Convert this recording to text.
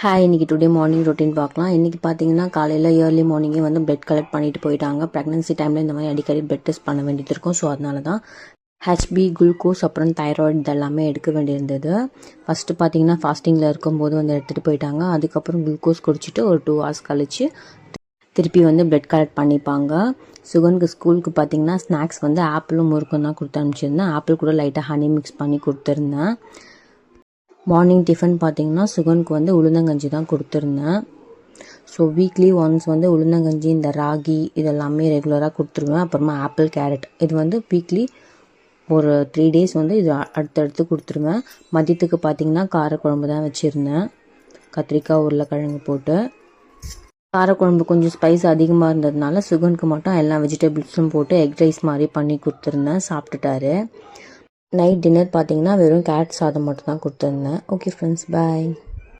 Hi, இன்னைக்கு today morning routine பார்க்கலாம். இன்றைக்கி பார்த்தீங்கன்னா காலையில் ஏர்லி மார்னிங்கே வந்து பிளட் கலெக்ட் பண்ணிட்டு போயிட்டாங்க. ப்ரெக்னன்சி டைமில் இந்த மாதிரி அடிக்கடி பிளட் டெஸ்ட் பண்ண வேண்டியது இருக்கும். ஸோ அதனால தான் ஹெச்பி, குளுக்கோஸ், அப்புறம் தைராய்டு இதெல்லாமே எடுக்க வேண்டியிருந்தது. ஃபஸ்ட்டு பார்த்தீங்கன்னா ஃபாஸ்டிங்கில் இருக்கும்போது வந்து எடுத்துகிட்டு போயிட்டாங்க. அதுக்கப்புறம் குளுக்கோஸ் குடிச்சிட்டு ஒரு 2 hours கழிச்சு திருப்பி வந்து பிளட் கலெக்ட் பண்ணிப்பாங்க. சுகனுக்கு ஸ்கூலுக்கு பார்த்தீங்கன்னா ஸ்நாக்ஸ் வந்து ஆப்பிளும் முறுக்கும் தான் கொடுத்து அனுப்பிச்சிருந்தேன். ஆப்பிள் கூட லைட்டாக ஹனி மிக்ஸ் பண்ணி கொடுத்துருந்தேன். மார்னிங் டிஃபன் பார்த்தீங்கன்னா சுகனுக்கு வந்து உளுந்தங்கஞ்சி தான் கொடுத்துருந்தேன். ஸோ வீக்லி ஒன்ஸ் வந்து உளுந்தங்கஞ்சி, இந்த ராகி இதெல்லாமே ரெகுலராக கொடுத்துருவேன். அப்புறமா ஆப்பிள், கேரட் இது வந்து வீக்லி ஒரு 3 days வந்து இது அடுத்தடுத்து கொடுத்துருவேன். மதியத்துக்கு பார்த்தீங்கன்னா காரக்குழம்பு தான் வச்சுருந்தேன், கத்திரிக்காய் உருளைக்கிழங்கு போட்டு. காரக்குழம்பு கொஞ்சம் ஸ்பைஸ் அதிகமாக இருந்ததுனால சுகனுக்கு மட்டும் எல்லா வெஜிடபிள்ஸும் போட்டு எக் ரைஸ் மாதிரி பண்ணி கொடுத்துருந்தேன். சாப்பிட்டுட்டாரு. நைட் டின்னர் பார்த்தீங்கன்னா வெறும் கேரட் சாதம் மட்டும் தான் கொடுத்துருந்தேன். ஓகே ஃப்ரெண்ட்ஸ், பாய்.